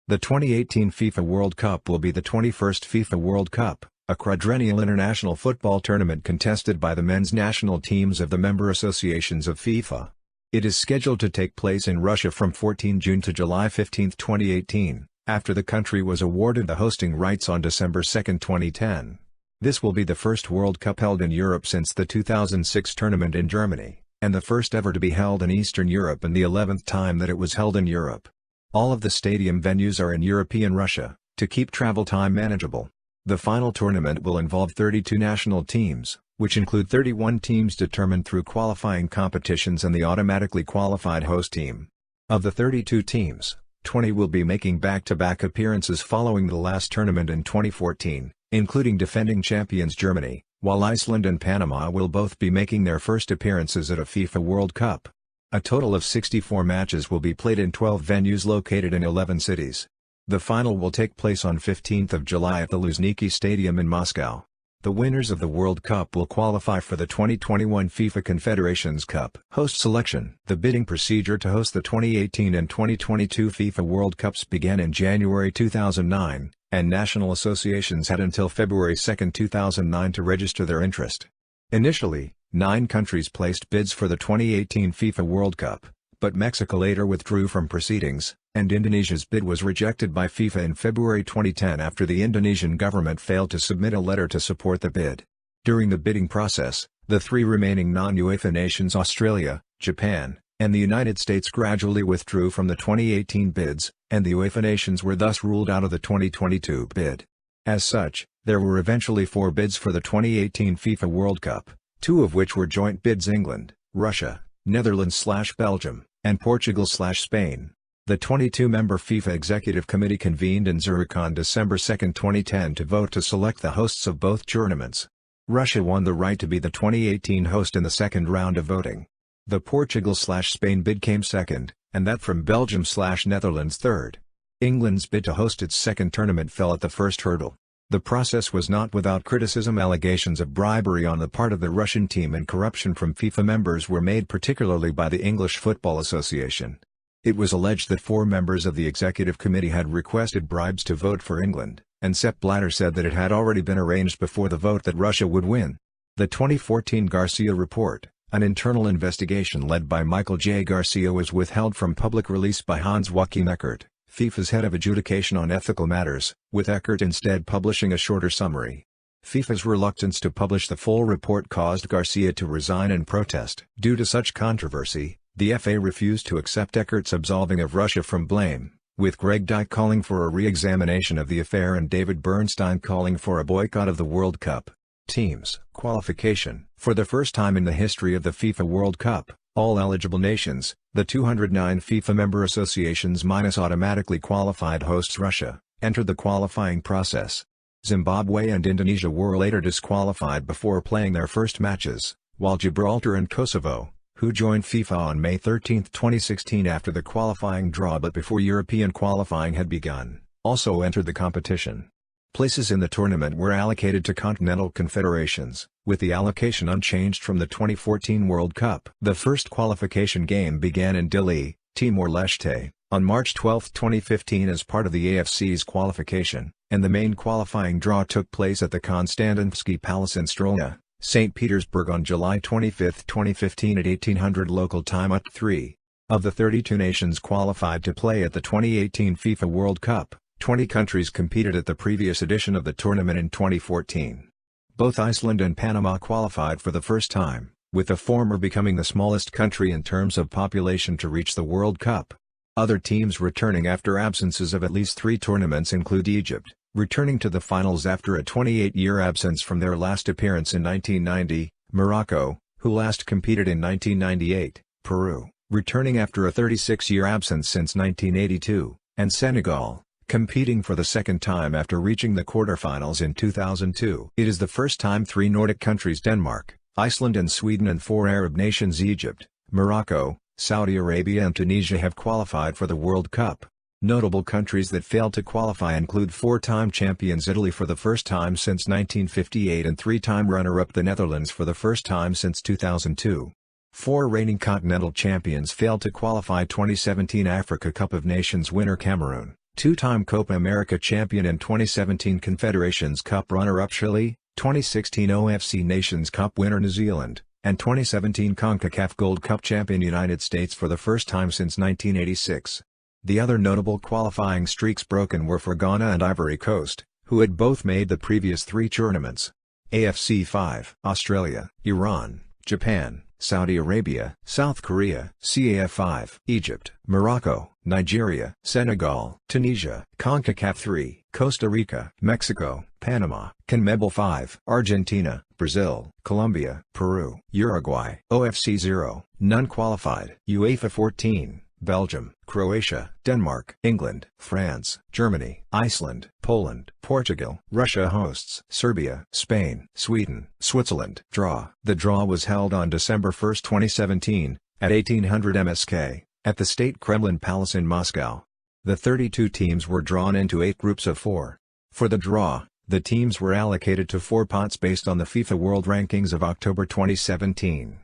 The 2018 FIFA World Cup will be the 21st FIFA World Cup, a quadrennial international football tournament contested by the men's national teams of the member associations of FIFA. It is scheduled to take place in Russia from 14 June to July 15, 2018, after the country was awarded the hosting rights on December 2, 2010. This will be the first World Cup held in Europe since the 2006 tournament in Germany, and the first ever to be held in Eastern Europe and the 11th time that it was held in Europe. All of the stadium venues are in European Russia, to keep travel time manageable. The final tournament will involve 32 national teams, which include 31 teams determined through qualifying competitions and the automatically qualified host team. Of the 32 teams, 20 will be making back-to-back appearances following the last tournament in 2014, including defending champions Germany, while Iceland and Panama will both be making their first appearances at a FIFA World Cup. A total of 64 matches will be played in 12 venues located in 11 cities. The final will take place on 15 July at the Luzhniki Stadium in Moscow. The winners of the World Cup will qualify for the 2021 FIFA Confederations Cup host selection. The bidding procedure to host the 2018 and 2022 FIFA World Cups began in January 2009, and national associations had until February 2, 2009 to register their interest. Initially, 9 countries placed bids for the 2018 FIFA World Cup, but Mexico later withdrew from proceedings, and Indonesia's bid was rejected by FIFA in February 2010 after the Indonesian government failed to submit a letter to support the bid. During the bidding process, the 3 remaining non-UEFA nations Australia, Japan, and the United States gradually withdrew from the 2018 bids, and the UEFA nations were thus ruled out of the 2022 bid. As such, there were eventually 4 bids for the 2018 FIFA World Cup, 2 of which were joint bids: England, Russia, Netherlands/Belgium, and Portugal/Spain. The 22-member FIFA Executive Committee convened in Zurich on December 2, 2010 to vote to select the hosts of both tournaments. Russia won the right to be the 2018 host in the second round of voting. The Portugal/Spain bid came second, and that from Belgium/Netherlands third. England's bid to host its second tournament fell at the first hurdle. The process was not without criticism. Allegations of bribery on the part of the Russian team and corruption from FIFA members were made, particularly by the English Football Association. It was alleged that 4 members of the executive committee had requested bribes to vote for England, and Sepp Blatter said that it had already been arranged before the vote that Russia would win. The 2014 Garcia Report, an internal investigation led by Michael J. Garcia, was withheld from public release by Hans-Joachim Eckert, FIFA's head of adjudication on ethical matters, with Eckert instead publishing a shorter summary. FIFA's reluctance to publish the full report caused Garcia to resign in protest. Due to such controversy, the FA refused to accept Eckert's absolving of Russia from blame, with Greg Dyke calling for a re-examination of the affair and David Bernstein calling for a boycott of the World Cup. Teams qualification. For the first time in the history of the FIFA World Cup, all eligible nations, the 209 FIFA member associations minus automatically qualified hosts Russia, entered the qualifying process. Zimbabwe and Indonesia were later disqualified before playing their first matches, while Gibraltar and Kosovo, who joined FIFA on May 13, 2016 after the qualifying draw but before European qualifying had begun, also entered the competition. Places in the tournament were allocated to continental confederations, with the allocation unchanged from the 2014 World Cup. The first qualification game began in Dili, Timor-Leste, on March 12, 2015 as part of the AFC's qualification, and the main qualifying draw took place at the Konstantinsky Palace in Strelna, St. Petersburg on July 25, 2015 at 1800 local time at 3. Of the 32 nations qualified to play at the 2018 FIFA World Cup, 20 countries competed at the previous edition of the tournament in 2014. Both Iceland and Panama qualified for the first time, with the former becoming the smallest country in terms of population to reach the World Cup. Other teams returning after absences of at least 3 tournaments include Egypt, returning to the finals after a 28-year absence from their last appearance in 1990, Morocco, who last competed in 1998, Peru, returning after a 36-year absence since 1982, and Senegal, competing for the second time after reaching the quarterfinals in 2002. It is the first time 3 Nordic countries, Denmark, Iceland and Sweden, and 4 Arab nations, Egypt, Morocco, Saudi Arabia and Tunisia, have qualified for the World Cup. Notable countries that failed to qualify include 4-time champions Italy for the first time since 1958 and 3-time runner-up the Netherlands for the first time since 2002. 4 reigning continental champions failed to qualify: 2017 Africa Cup of Nations winner Cameroon, Two-time Copa America champion and 2017 Confederations Cup runner-up Chile, 2016 OFC Nations Cup winner New Zealand, and 2017 CONCACAF Gold Cup champion United States for the first time since 1986. The other notable qualifying streaks broken were for Ghana and Ivory Coast, who had both made the previous three tournaments. AFC 5, Australia, Iran, Japan, Saudi Arabia, South Korea, CAF 5, Egypt, Morocco, Nigeria, Senegal, Tunisia, CONCACAF 3, Costa Rica, Mexico, Panama, CONMEBOL 5, Argentina, Brazil, Colombia, Peru, Uruguay, OFC 0, none qualified, UEFA 14, Belgium, Croatia, Denmark, England, France, Germany, Iceland, Poland, Portugal, Russia hosts, Serbia, Spain, Sweden, Switzerland. Draw. The draw was held on December 1, 2017, at 1800 MSK, at the State Kremlin Palace in Moscow. The 32 teams were drawn into 8 groups of 4. For the draw, the teams were allocated to 4 pots based on the FIFA World Rankings of October 2017.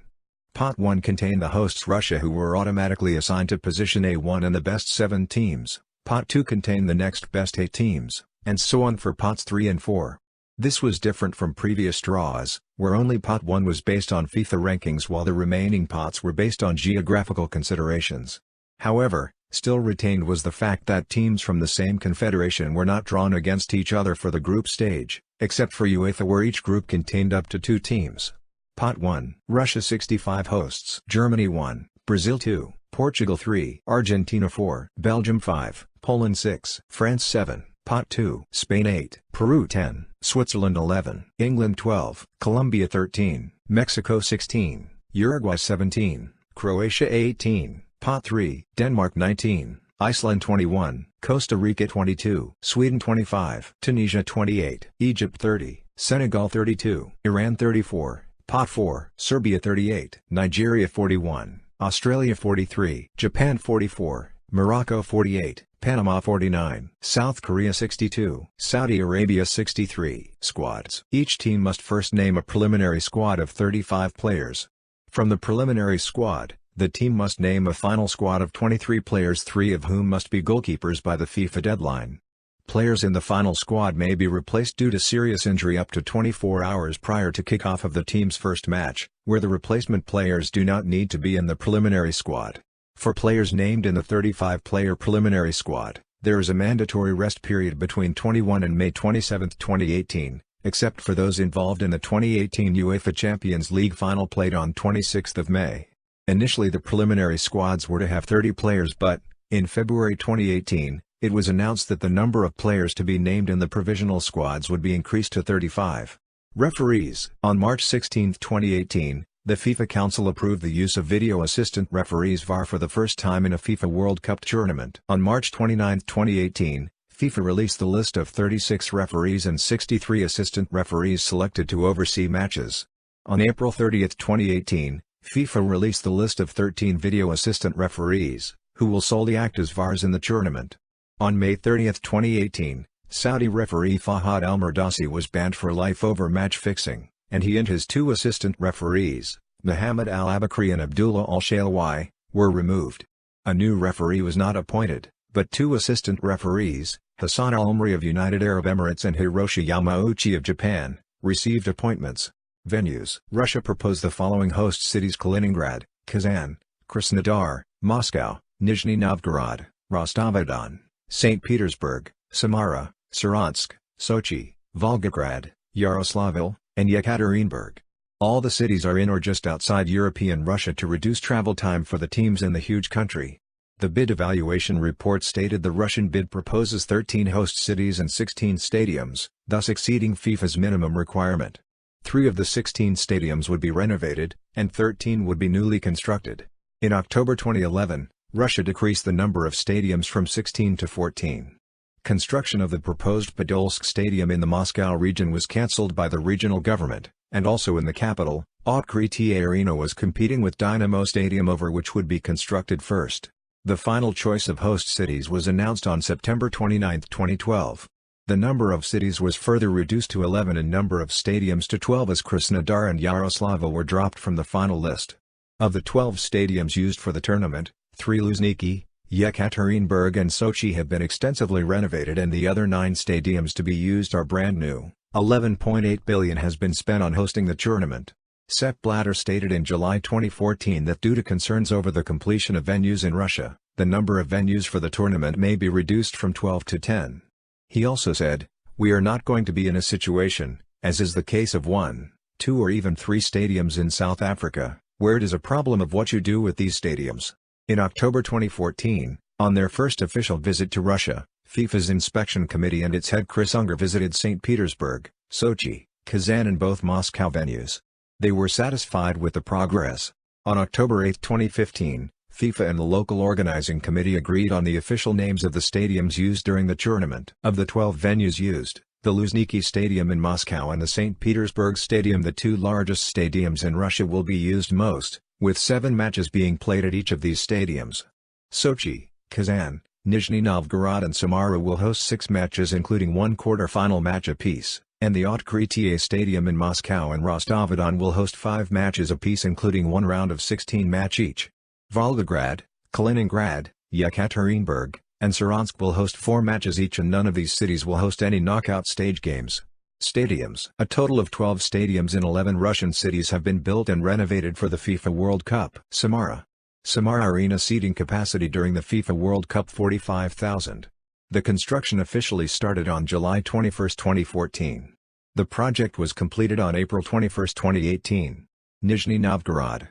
Pot 1 contained the hosts Russia, who were automatically assigned to position A1 and the best 7 teams, Pot 2 contained the next best 8 teams, and so on for Pots 3 and 4. This was different from previous draws, where only Pot 1 was based on FIFA rankings while the remaining pots were based on geographical considerations. However, still retained was the fact that teams from the same confederation were not drawn against each other for the group stage, except for UEFA, where each group contained up to 2 teams. Pot 1, Russia 65 hosts, Germany 1, Brazil 2, Portugal 3, Argentina 4, Belgium 5, Poland 6, France 7, Pot 2, Spain 8, Peru 10, Switzerland 11, England 12, Colombia 13, Mexico 16, Uruguay 17, Croatia 18, Pot 3, Denmark 19, Iceland 21, Costa Rica 22, Sweden 25, Tunisia 28, Egypt 30, Senegal 32, Iran 34, Pot 4, Serbia 38, Nigeria 41, Australia 43, Japan 44, Morocco 48, Panama 49, South Korea 62, Saudi Arabia 63. Squads. Each team must first name a preliminary squad of 35 players. From the preliminary squad, the team must name a final squad of 23 players, 3 of whom must be goalkeepers by the FIFA deadline. Players in the final squad may be replaced due to serious injury up to 24 hours prior to kickoff of the team's first match, where the replacement players do not need to be in the preliminary squad. For players named in the 35-player preliminary squad, there is a mandatory rest period between 21 and May 27, 2018, except for those involved in the 2018 UEFA Champions League final played on 26 May. Initially, the preliminary squads were to have 30 players, but, in February 2018, it was announced that the number of players to be named in the provisional squads would be increased to 35. Referees. On March 16, 2018, the FIFA Council approved the use of video assistant referees (VAR) for the first time in a FIFA World Cup tournament. On March 29, 2018, FIFA released the list of 36 referees and 63 assistant referees selected to oversee matches. On April 30, 2018, FIFA released the list of 13 video assistant referees, who will solely act as VARs in the tournament. On May 30, 2018, Saudi referee Fahad Al-Mardasi was banned for life over match fixing, and he and his 2 assistant referees, Muhammad Al-Abakri and Abdullah Al-Shalwi, were removed. A new referee was not appointed, but 2 assistant referees, Hassan Al-Umri of United Arab Emirates and Hiroshi Yamauchi of Japan, received appointments. Venues. Russia proposed the following host cities: Kaliningrad, Kazan, Krasnodar, Moscow, Nizhny Novgorod, Rostov-on-Don, St. Petersburg, Samara, Saransk, Sochi, Volgograd, Yaroslavl, and Yekaterinburg. All the cities are in or just outside European Russia to reduce travel time for the teams in the huge country. The bid evaluation report stated the Russian bid proposes 13 host cities and 16 stadiums, thus exceeding FIFA's minimum requirement. 3 of the 16 stadiums would be renovated, and 13 would be newly constructed. In October 2011, Russia decreased the number of stadiums from 16 to 14. Construction of the proposed Podolsk Stadium in the Moscow region was cancelled by the regional government, and also in the capital, Otkritie Arena was competing with Dynamo Stadium over which would be constructed first. The final choice of host cities was announced on September 29, 2012. The number of cities was further reduced to 11 and number of stadiums to 12 as Krasnodar and Yaroslavl were dropped from the final list. Of the 12 stadiums used for the tournament, 3 Luzhniki, Yekaterinburg and Sochi have been extensively renovated, and the other 9 stadiums to be used are brand new. 11.8 billion has been spent on hosting the tournament. Sepp Blatter stated in July 2014 that due to concerns over the completion of venues in Russia, the number of venues for the tournament may be reduced from 12 to 10. He also said, "We are not going to be in a situation, as is the case of 1, 2 or even 3 stadiums in South Africa, where it is a problem of what you do with these stadiums." In October 2014, on their first official visit to Russia, FIFA's inspection committee and its head Chris Unger visited St. Petersburg, Sochi, Kazan and both Moscow venues. They were satisfied with the progress. On October 8, 2015, FIFA and the local organizing committee agreed on the official names of the stadiums used during the tournament. Of the 12 venues used, the Luzhniki Stadium in Moscow and the St. Petersburg Stadium, the 2 largest stadiums in Russia, will be used most, with 7 matches being played at each of these stadiums. Sochi, Kazan, Nizhny Novgorod and Samara will host 6 matches including 1 quarter-final match apiece, and the Otkritie Stadium in Moscow and Rostov-on-Don will host 5 matches apiece including 1 round of 16 match each. Volgograd, Kaliningrad, Yekaterinburg, and Saransk will host 4 matches each, and none of these cities will host any knockout stage games. Stadiums. A total of 12 stadiums in 11 Russian cities have been built and renovated for the FIFA World Cup. Samara Arena seating capacity during the FIFA World Cup 45,000. The construction officially started on July 21, 2014. The project was completed on April 21, 2018. Nizhny Novgorod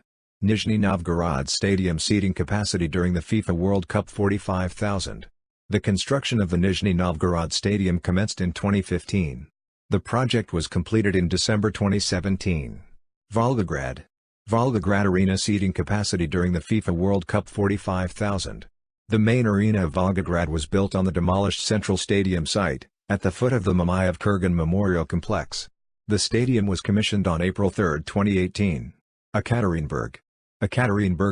Stadium seating capacity during the FIFA World Cup 45,000. The construction of the Nizhny Novgorod Stadium commenced in 2015. The project was completed in December 2017. Volgograd Arena seating capacity during the FIFA World Cup 45,000. The main arena of Volgograd was built on the demolished Central Stadium site, at the foot of the Mamayev Kurgan Memorial Complex. The stadium was commissioned on April 3, 2018. Ekaterinburg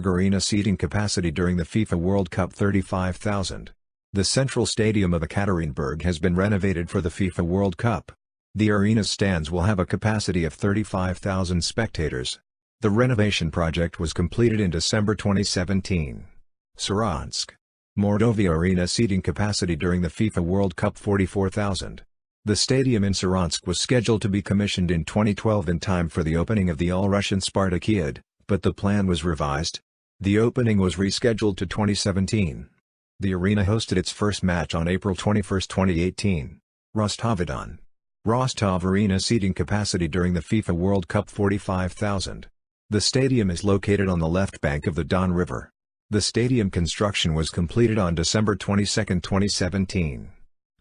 Arena seating capacity during the FIFA World Cup 35,000. The central stadium of Ekaterinburg has been renovated for the FIFA World Cup. The arena's stands will have a capacity of 35,000 spectators. The renovation project was completed in December 2017. Saransk Mordovia Arena seating capacity during the FIFA World Cup 44,000. The stadium in Saransk was scheduled to be commissioned in 2012 in time for the opening of the All-Russian Spartakiad, but the plan was revised. The opening was rescheduled to 2017. The arena hosted its first match on April 21, 2018. Rostov Arena seating capacity during the FIFA World Cup 45,000. The stadium is located on the left bank of the Don River. The stadium construction was completed on December 22, 2017.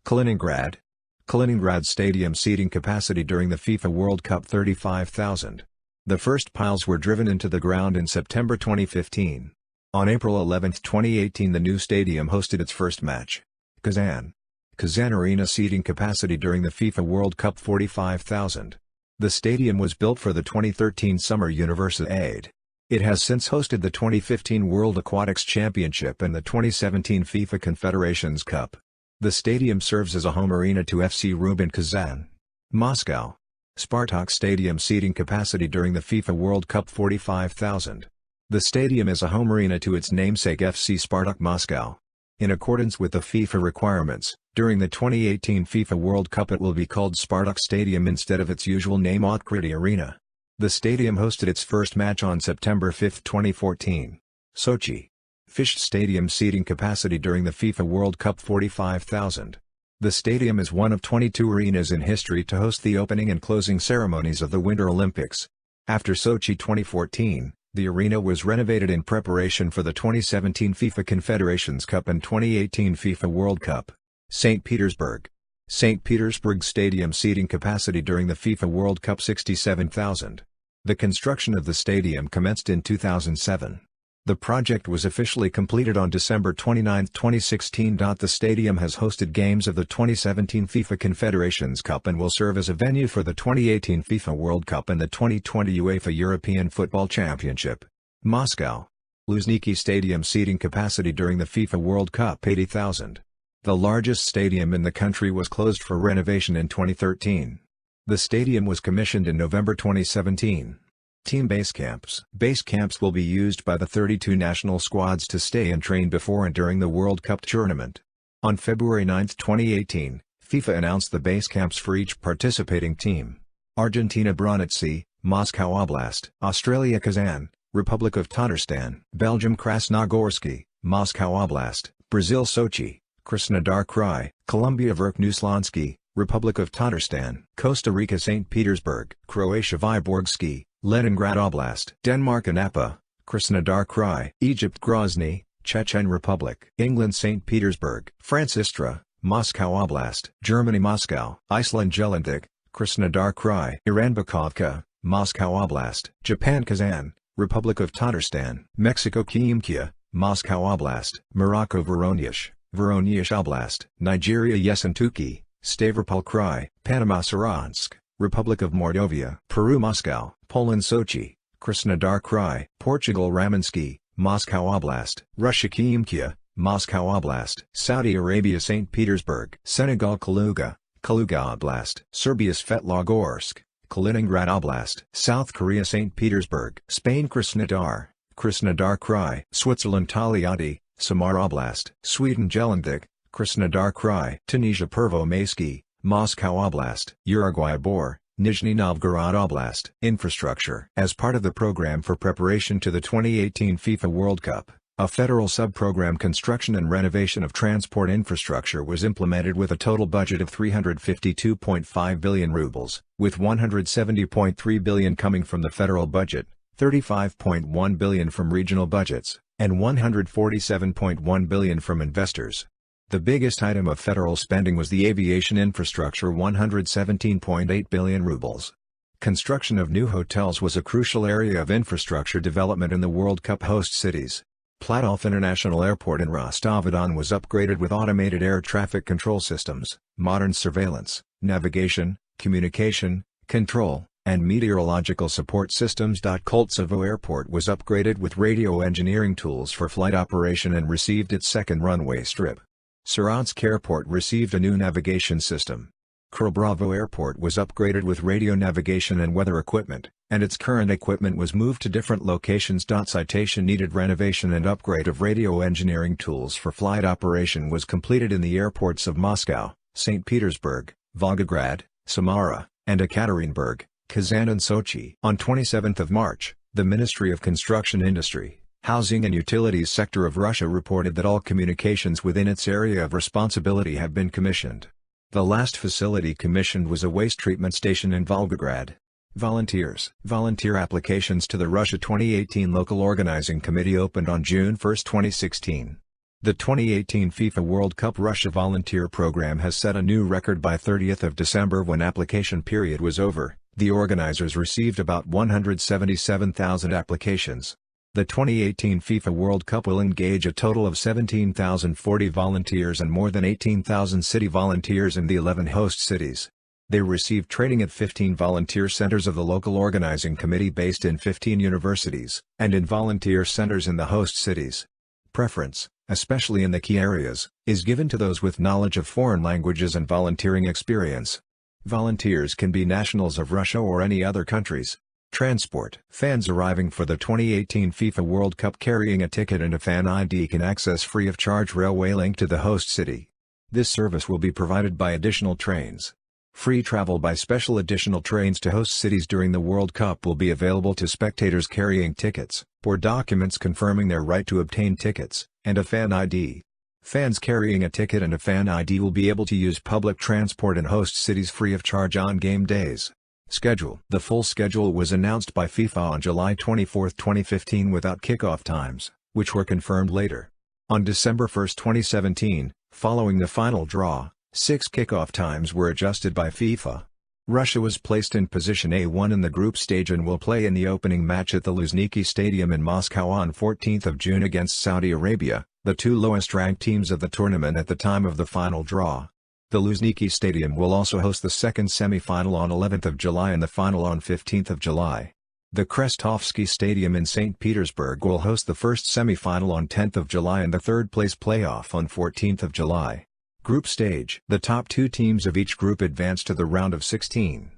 Kaliningrad Stadium seating capacity during the FIFA World Cup 35,000. The first piles were driven into the ground in September 2015. On April 11, 2018 the new stadium hosted its first match. Kazan Arena seating capacity during the FIFA World Cup 45,000. The stadium was built for the 2013 Summer Universiade. It has since hosted the 2015 World Aquatics Championship and the 2017 FIFA Confederations Cup. The stadium serves as a home arena to FC Rubin Kazan. Moscow Spartak Stadium seating capacity during the FIFA World Cup 45,000. The stadium is a home arena to its namesake FC Spartak Moscow. In accordance with the FIFA requirements, during the 2018 FIFA World Cup it will be called Spartak Stadium instead of its usual name Otkritie Arena. The stadium hosted its first match on September 5, 2014. Sochi Fish Stadium seating capacity during the FIFA World Cup 45,000. The stadium is one of 22 arenas in history to host the opening and closing ceremonies of the Winter Olympics. After Sochi 2014, the arena was renovated in preparation for the 2017 FIFA Confederations Cup and 2018 FIFA World Cup. St. Petersburg Stadium seating capacity during the FIFA World Cup 67,000. The construction of the stadium commenced in 2007. The project was officially completed on December 29, 2016. The stadium has hosted games of the 2017 FIFA Confederations Cup and will serve as a venue for the 2018 FIFA World Cup and the 2020 UEFA European Football Championship. Moscow Luzhniki Stadium seating capacity during the FIFA World Cup 80,000. The largest stadium in the country was closed for renovation in 2013. The stadium was commissioned in November 2017. Team base camps. Base camps will be used by the 32 national squads to stay and train before and during the World Cup tournament. On February 9, 2018, FIFA announced the base camps for each participating team. Argentina Bronici, Moscow Oblast. Australia Kazan, Republic of Tatarstan. Belgium Krasnogorski, Moscow Oblast. Brazil Sochi, Krasnodar Krai. Colombia Verkhnouslansky, Republic of Tatarstan. Costa Rica St. Petersburg. Croatia Vyborgsky, Leningrad Oblast. Denmark Anapa, Krasnodar Krai. Egypt Grozny, Chechen Republic. England St. Petersburg. France Istra, Moscow Oblast. Germany Moscow. Iceland Gelendik, Krasnodar Krai. Iran Bukovka, Moscow Oblast. Japan Kazan, Republic of Tatarstan. Mexico Quimquia, Moscow Oblast. Morocco Voronezh, Voronezh Oblast. Nigeria Yesentuki, Stavropol Krai. Panama Saransk, Republic of Mordovia. Peru Moscow. Poland Sochi, Krasnodar Krai. Portugal Ramenski, Moscow Oblast. Russia Quimquia, Moscow Oblast. Saudi Arabia St. Petersburg. Senegal Kaluga, Kaluga Oblast. Serbia Svetlogorsk, Kaliningrad Oblast. South Korea St. Petersburg. Spain Krasnodar, Krasnodar Krai. Switzerland Taliadi, Samar Oblast. Sweden Gelendik, Krasnodar Krai. Tunisia Pervo-Mayski, Moscow Oblast. Uruguay Bor, Nizhny Novgorod Oblast. Infrastructure. As part of the program for preparation to the 2018 FIFA World Cup, a federal sub-program construction and renovation of transport infrastructure was implemented with a total budget of 352.5 billion rubles, with 170.3 billion coming from the federal budget, 35.1 billion from regional budgets, and 147.1 billion from investors. The biggest item of federal spending was the aviation infrastructure, 117.8 billion rubles. Construction of new hotels was a crucial area of infrastructure development in the World Cup host cities. Platov International Airport in Rostov-on-Don was upgraded with automated air traffic control systems, modern surveillance, navigation, communication, control, and meteorological support systems. Koltsovo Airport was upgraded with radio engineering tools for flight operation and received its second runway strip. Saransk Airport received a new navigation system. Kurbravo Airport was upgraded with radio navigation and weather equipment, and its current equipment was moved to different locations. Citation needed renovation and upgrade of radio engineering tools for flight operation was completed in the airports of Moscow, St. Petersburg, Volgograd, Samara, and Ekaterinburg, Kazan and Sochi. On 27 March, the Ministry of Construction Industry, Housing and Utilities sector of Russia reported that all communications within its area of responsibility have been commissioned. The last facility commissioned was a waste treatment station in Volgograd. Volunteers. Volunteer applications to the Russia 2018 Local Organizing Committee opened on June 1, 2016. The 2018 FIFA World Cup Russia Volunteer Program has set a new record. By 30th of December, when application period was over, the organizers received about 177,000 applications. The 2018 FIFA World Cup will engage a total of 17,040 volunteers and more than 18,000 city volunteers in the 11 host cities. They received training at 15 volunteer centers of the local organizing committee based in 15 universities, and in volunteer centers in the host cities. Preference, especially in the key areas, is given to those with knowledge of foreign languages and volunteering experience. Volunteers can be nationals of Russia or any other countries. Transport. Fans arriving for the 2018 FIFA World Cup carrying a ticket and a fan ID can access free of charge railway link to the host city. This service will be provided by additional trains. Free travel by special additional trains to host cities during the World Cup will be available to spectators carrying tickets, or documents confirming their right to obtain tickets, and a fan ID. Fans carrying a ticket and a fan ID will be able to use public transport in host cities free of charge on game days. Schedule. The full schedule was announced by FIFA on July 24, 2015 without kickoff times, which were confirmed later. On December 1, 2017, following the final draw, 6 kickoff times were adjusted by FIFA. Russia was placed in position A1 in the group stage and will play in the opening match at the Luzhniki Stadium in Moscow on 14 June against Saudi Arabia, the two lowest-ranked teams of the tournament at the time of the final draw. The Luzhniki Stadium will also host the second semi-final on 11 July and the final on 15 July. The Krestovsky Stadium in St. Petersburg will host the first semi-final on 10 July and the third-place playoff on 14 July. Group stage. The top 2 teams of each group advance to the round of 16.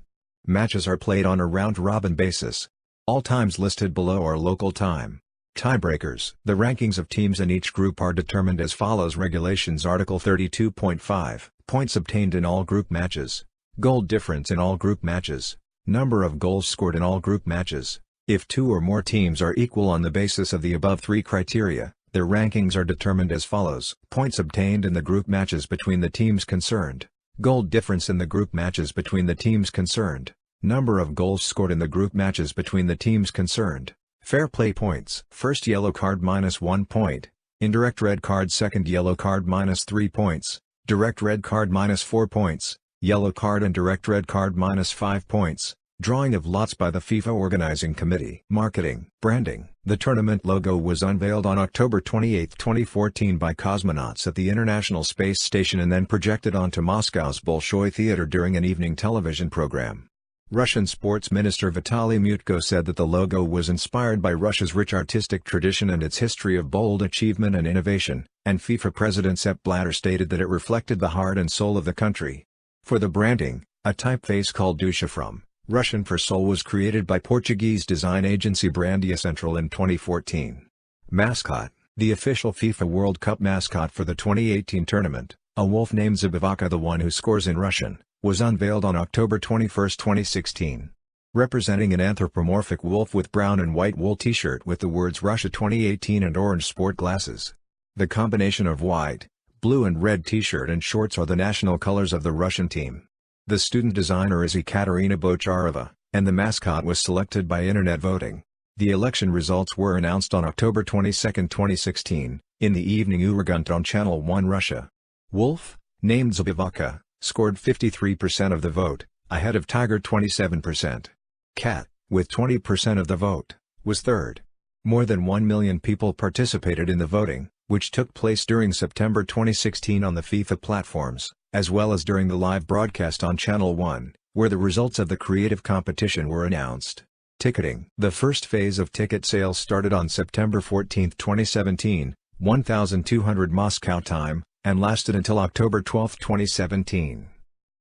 Matches are played on a round-robin basis. All times listed below are local time. Tiebreakers. The rankings of teams in each group are determined as follows. Regulations Article 32.5. Points obtained in all group matches. Goal difference in all group matches. Number of goals scored in all group matches. If two or more teams are equal on the basis of the above three criteria, their rankings are determined as follows. Points obtained in the group matches between the teams concerned. Goal difference in the group matches between the teams concerned. Number of goals scored in the group matches between the teams concerned. Fair play points. First yellow card -1 point. Indirect red card. Second yellow card -3 points. Direct red card -4 points. Yellow card and direct red card -5 points. Drawing of lots by the FIFA Organizing Committee. Marketing. Branding. The tournament logo was unveiled on October 28, 2014 by cosmonauts at the International Space Station and then projected onto Moscow's Bolshoi Theater during an evening television program. Russian Sports Minister Vitaly Mutko said that the logo was inspired by Russia's rich artistic tradition and its history of bold achievement and innovation, and FIFA President Sepp Blatter stated that it reflected the heart and soul of the country. For the branding, a typeface called Dusha from Russian for soul was created by Portuguese design agency Brandia Central in 2014. Mascot. The official FIFA World Cup mascot for the 2018 tournament, a wolf named Zabavaka, the one who scores in Russian, was unveiled on October 21, 2016. Representing an anthropomorphic wolf with brown and white wool t-shirt with the words Russia 2018 and orange sport glasses. The combination of white, blue and red t-shirt and shorts are the national colors of the Russian team. The student designer is Ekaterina Bocharova, and the mascot was selected by internet voting. The election results were announced on October 22, 2016, in the evening Uragant on Channel 1 Russia. Wolf, named Zabavaka, scored 53% of the vote, ahead of Tiger 27%. Cat, with 20% of the vote, was third. More than 1 million people participated in the voting, which took place during September 2016 on the FIFA platforms, as well as during the live broadcast on Channel 1, where the results of the creative competition were announced. Ticketing. The first phase of ticket sales started on September 14, 2017, 1200 Moscow time, and lasted until October 12, 2017.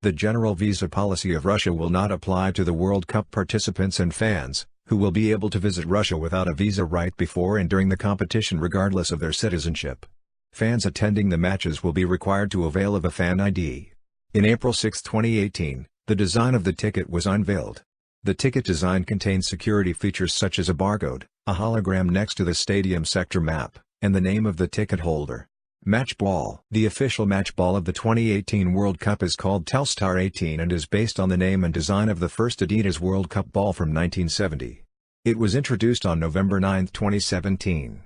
The general visa policy of Russia will not apply to the World Cup participants and fans, who will be able to visit Russia without a visa right before and during the competition regardless of their citizenship. Fans attending the matches will be required to avail of a fan ID. In April 6, 2018, the design of the ticket was unveiled. The ticket design contains security features such as a barcode, a hologram next to the stadium sector map, and the name of the ticket holder. Match ball. The official match ball of the 2018 World Cup is called Telstar 18 and is based on the name and design of the first Adidas World Cup ball from 1970. It was introduced on November 9, 2017.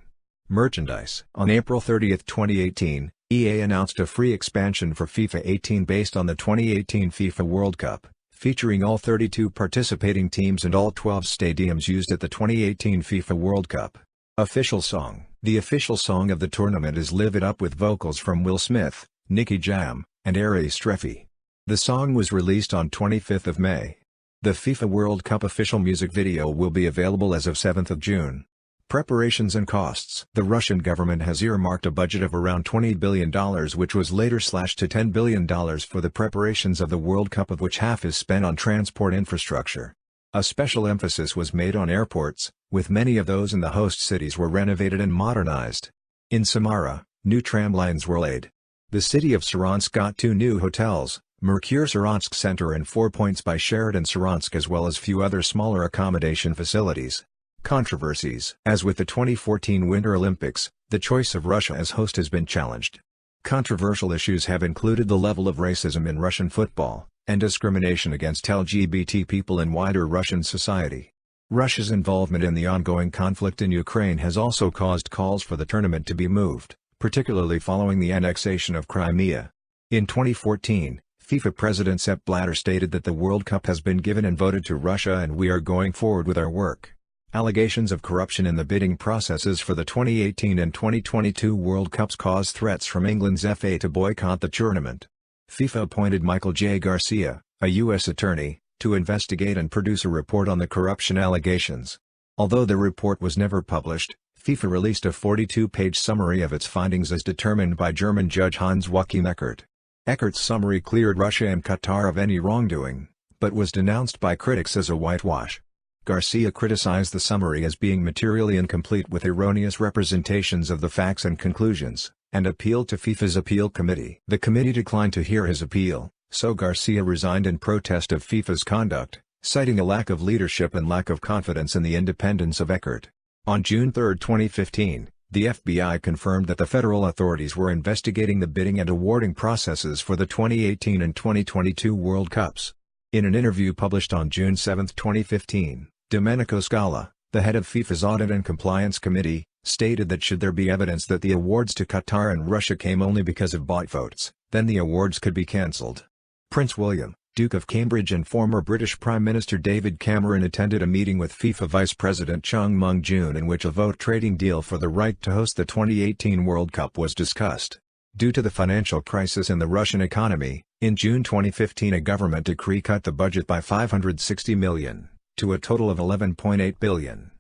Merchandise. On April 30, 2018, EA announced a free expansion for FIFA 18 based on the 2018 FIFA World Cup, featuring all 32 participating teams and all 12 stadiums used at the 2018 FIFA World Cup. Official song. The official song of the tournament is Live It Up with vocals from Will Smith, Nicky Jam, and Ari Streffy. The song was released on 25th of May. The FIFA World Cup official music video will be available as of 7th of June. Preparations and costs. The Russian government has earmarked a budget of around $20 billion, which was later slashed to $10 billion for the preparations of the World Cup, of which half is spent on transport infrastructure. A special emphasis was made on airports, with many of those in the host cities were renovated and modernized. In Samara, new tram lines were laid. The city of Saransk got 2 new hotels, Mercure Saransk Center and 4 Points by Sheraton Saransk, as well as few other smaller accommodation facilities. Controversies. As with the 2014 Winter Olympics, the choice of Russia as host has been challenged. Controversial issues have included the level of racism in Russian football, and discrimination against LGBT people in wider Russian society. Russia's involvement in the ongoing conflict in Ukraine has also caused calls for the tournament to be moved, particularly following the annexation of Crimea. In 2014, FIFA President Sepp Blatter stated that the World Cup has been given and voted to Russia and we are going forward with our work. Allegations of corruption in the bidding processes for the 2018 and 2022 World Cups caused threats from England's FA to boycott the tournament. FIFA appointed Michael J. Garcia, a U.S. attorney, to investigate and produce a report on the corruption allegations. Although the report was never published, FIFA released a 42-page summary of its findings as determined by German judge Hans-Joachim Eckert. Eckert's summary cleared Russia and Qatar of any wrongdoing, but was denounced by critics as a whitewash. Garcia criticized the summary as being materially incomplete with erroneous representations of the facts and conclusions, and appealed to FIFA's appeal committee. The committee declined to hear his appeal, so Garcia resigned in protest of FIFA's conduct, citing a lack of leadership and lack of confidence in the independence of Eckert. On June 3, 2015, the FBI confirmed that the federal authorities were investigating the bidding and awarding processes for the 2018 and 2022 World Cups. In an interview published on June 7, 2015, Domenico Scala, the head of FIFA's Audit and Compliance Committee, stated that should there be evidence that the awards to Qatar and Russia came only because of bot votes, then the awards could be cancelled. Prince William, Duke of Cambridge and former British Prime Minister David Cameron attended a meeting with FIFA Vice President Chung Mung-joon in which a vote trading deal for the right to host the 2018 World Cup was discussed. Due to the financial crisis in the Russian economy, in June 2015 a government decree cut the budget by $560 million, to a total of $11.8 billion.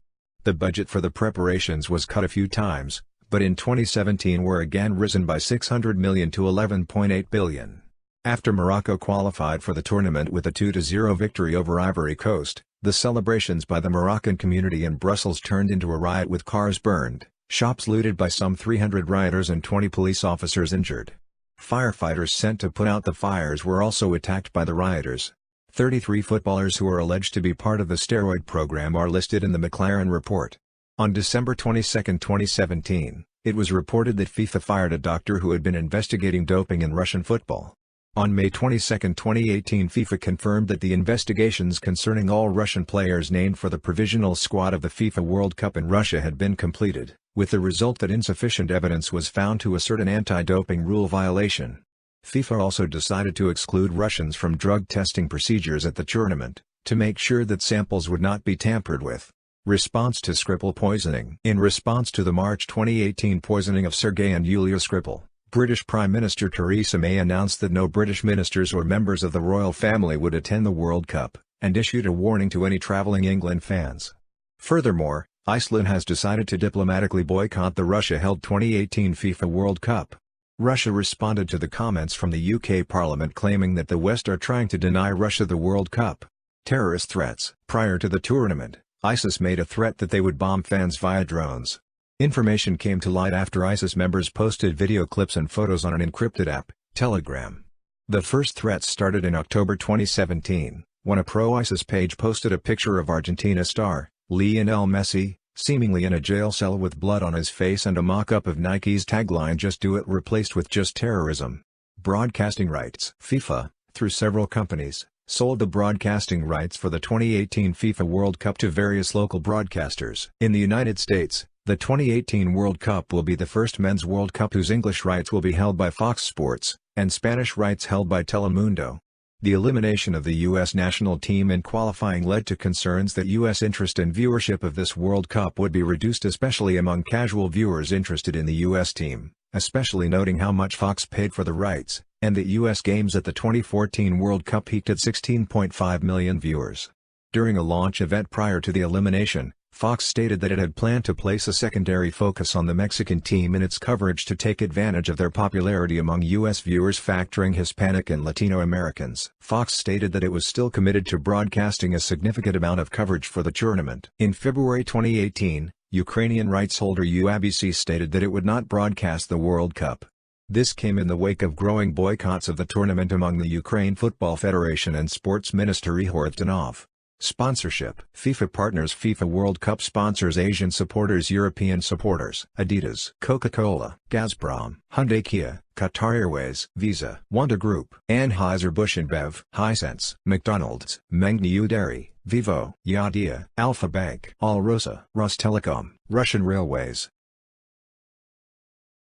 The budget for the preparations was cut a few times, but in 2017 were again risen by $600 million to $11.8 billion. After Morocco qualified for the tournament with a 2-0 victory over Ivory Coast, the celebrations by the Moroccan community in Brussels turned into a riot with cars burned, shops looted by some 300 rioters and 20 police officers injured. Firefighters sent to put out the fires were also attacked by the rioters. 33 footballers who are alleged to be part of the steroid program are listed in the McLaren report. On December 22, 2017, it was reported that FIFA fired a doctor who had been investigating doping in Russian football. On May 22, 2018 FIFA confirmed that the investigations concerning all Russian players named for the provisional squad of the FIFA World Cup in Russia had been completed, with the result that insufficient evidence was found to assert an anti-doping rule violation. FIFA also decided to exclude Russians from drug testing procedures at the tournament, to make sure that samples would not be tampered with. Response to Skripal poisoning. In response to the March 2018 poisoning of Sergei and Yulia Skripal, British Prime Minister Theresa May announced that no British ministers or members of the royal family would attend the World Cup, and issued a warning to any travelling England fans. Furthermore, Iceland has decided to diplomatically boycott the Russia-held 2018 FIFA World Cup. Russia responded to the comments from the UK Parliament claiming that the West are trying to deny Russia the World Cup. Terrorist threats. Prior to the tournament, ISIS made a threat that they would bomb fans via drones. Information came to light after ISIS members posted video clips and photos on an encrypted app, Telegram. The first threats started in October 2017, when a pro-ISIS page posted a picture of Argentina star, Lionel Messi, seemingly in a jail cell with blood on his face and a mock-up of Nike's tagline "Just Do It" replaced with "Just Terrorism." Broadcasting rights. FIFA, through several companies, sold the broadcasting rights for the 2018 FIFA World Cup to various local broadcasters. In the United States, the 2018 World Cup will be the first men's World Cup whose English rights will be held by Fox Sports, and Spanish rights held by Telemundo. The elimination of the U.S. national team in qualifying led to concerns that U.S. interest and viewership of this World Cup would be reduced, especially among casual viewers interested in the U.S. team, especially noting how much Fox paid for the rights, and that U.S. games at the 2014 World Cup peaked at 16.5 million viewers. During a launch event prior to the elimination, Fox stated that it had planned to place a secondary focus on the Mexican team in its coverage to take advantage of their popularity among U.S. viewers factoring Hispanic and Latino Americans. Fox stated that it was still committed to broadcasting a significant amount of coverage for the tournament. In February 2018, Ukrainian rights holder UABC stated that it would not broadcast the World Cup. This came in the wake of growing boycotts of the tournament among the Ukraine Football Federation and Sports Minister Ihor Zhdanov. Sponsorship. FIFA partners. FIFA World Cup sponsors Asian supporters, European supporters: Adidas, Coca-Cola, Gazprom, Hyundai, Kia, Qatar Airways, Visa, Wanda Group, Anheuser-Busch InBev, Hisense, McDonald's, Mengniu Dairy, Vivo, Yadia, Alpha Bank, Alrosa, Rostelecom, Russian Railways,